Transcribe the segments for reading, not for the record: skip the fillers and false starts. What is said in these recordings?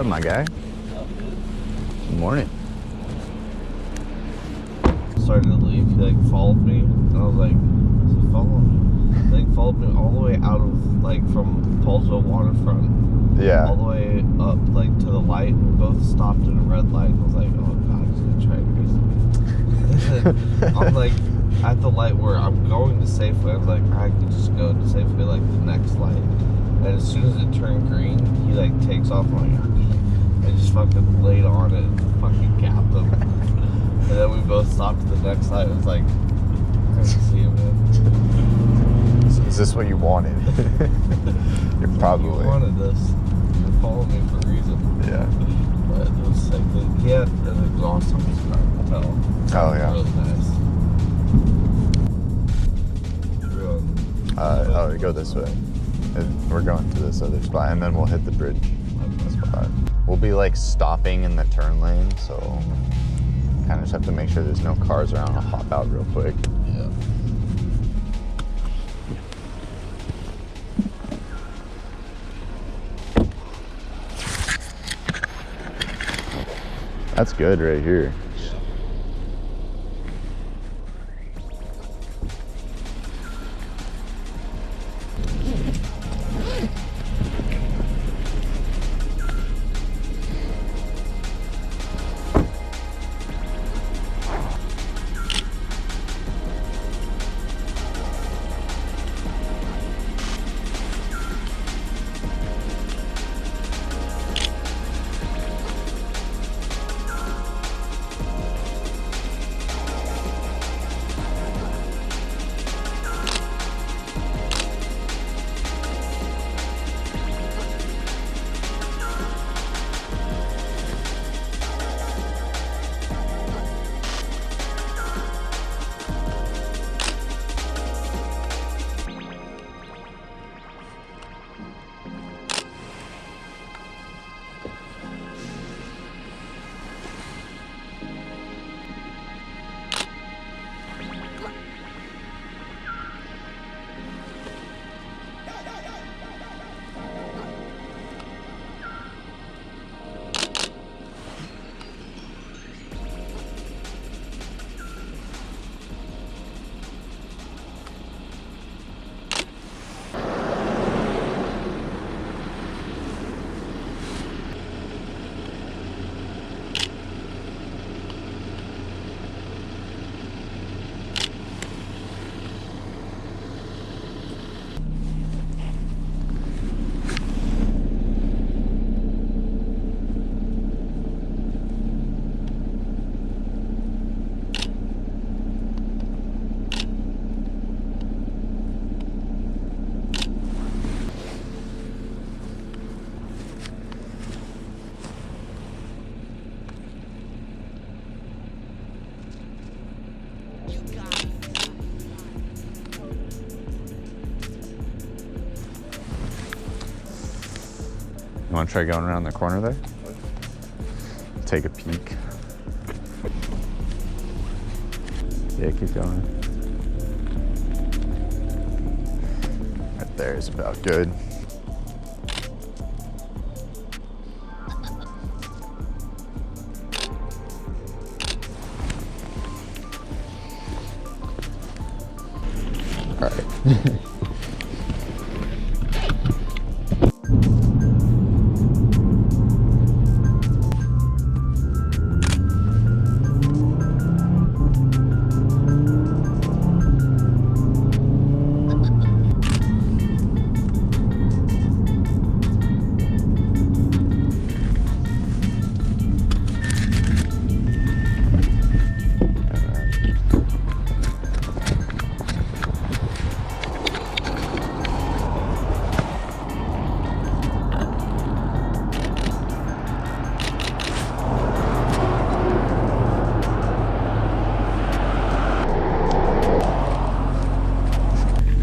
up, my guy? Good morning. Started to leave, he like followed me, and I was like, is he following me? Like followed me all the way out of like from Paulsville waterfront. Yeah. All the way up like to the light. We both stopped at a red light. I was like, oh god, he's gonna try to race me. I'm like at the light where I'm going to Safeway. I was like, I could just go to Safeway like the next light. And as soon as it turned green, he like takes off. I'm like, okay. I just fucking laid on it and fucking gapped him. And then we both stopped at the next light. It was like, I didn't see him, man. Is this what you wanted? You're probably. You wanted this. You're following me for a reason. Yeah. But it was like, he had an exhaust on his car, I can tell. Oh, yeah. Really nice. We go this way. We're going to this other spot, and then we'll hit the bridge spot. We'll be like stopping in the turn lane, so kind of just have to make sure there's no cars around. I'll hop out real quick. Yeah. That's good right here. You want to try going around the corner there? Take a peek. Yeah, keep going. Right there is about good. All right.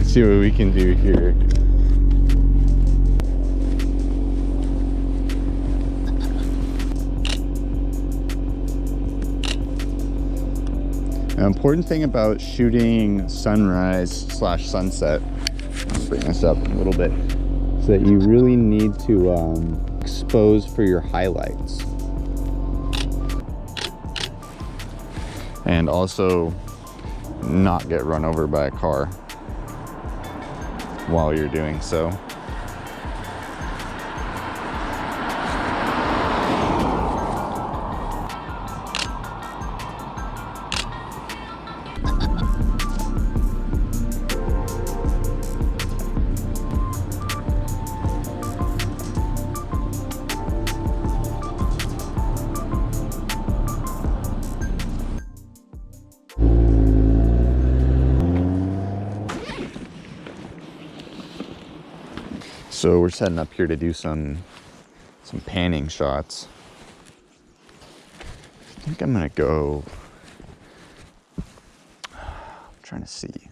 See what we can do here. An important thing about shooting sunrise/sunset, let's bring this up a little bit, is that you really need to expose for your highlights. And also not get run over by a car while you're doing so. So we're setting up here to do some panning shots. I think I'm gonna go, I'm trying to see.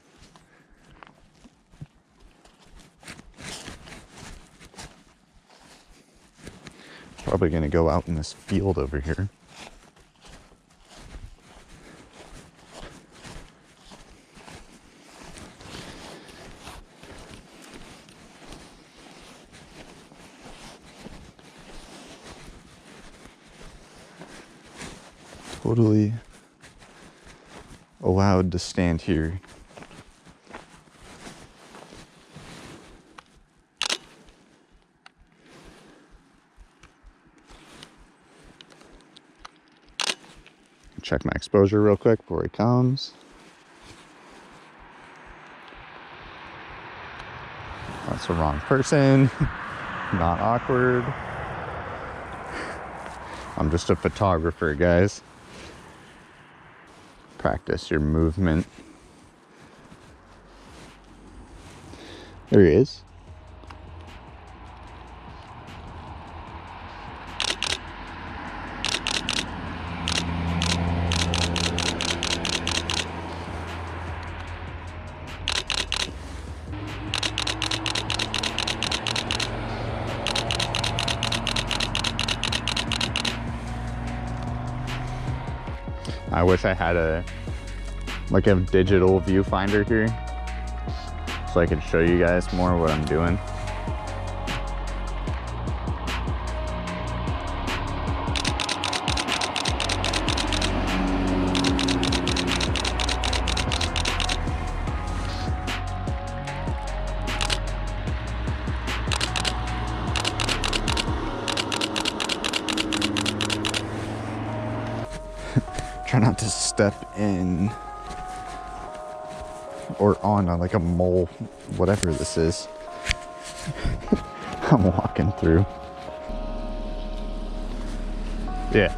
Probably gonna go out in this field over here. Totally allowed to stand here. Check my exposure real quick before he comes. That's the wrong person. Not awkward. I'm just a photographer, guys. Practice your movement. There he is. I wish I had a digital viewfinder here so I could show you guys more what I'm doing. Try not to step in or on like a mole, whatever this is. I'm walking through. Yeah.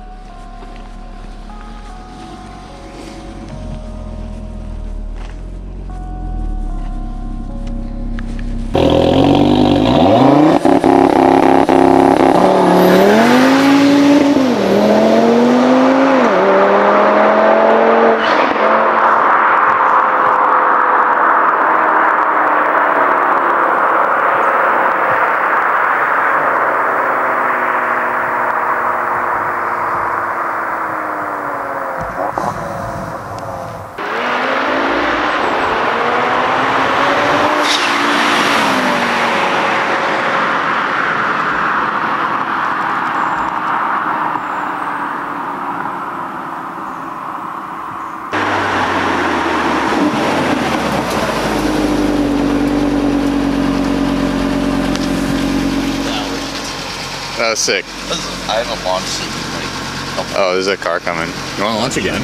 That was sick. I haven't launched it in like a couple. Oh, there's a car coming. You want to launch again?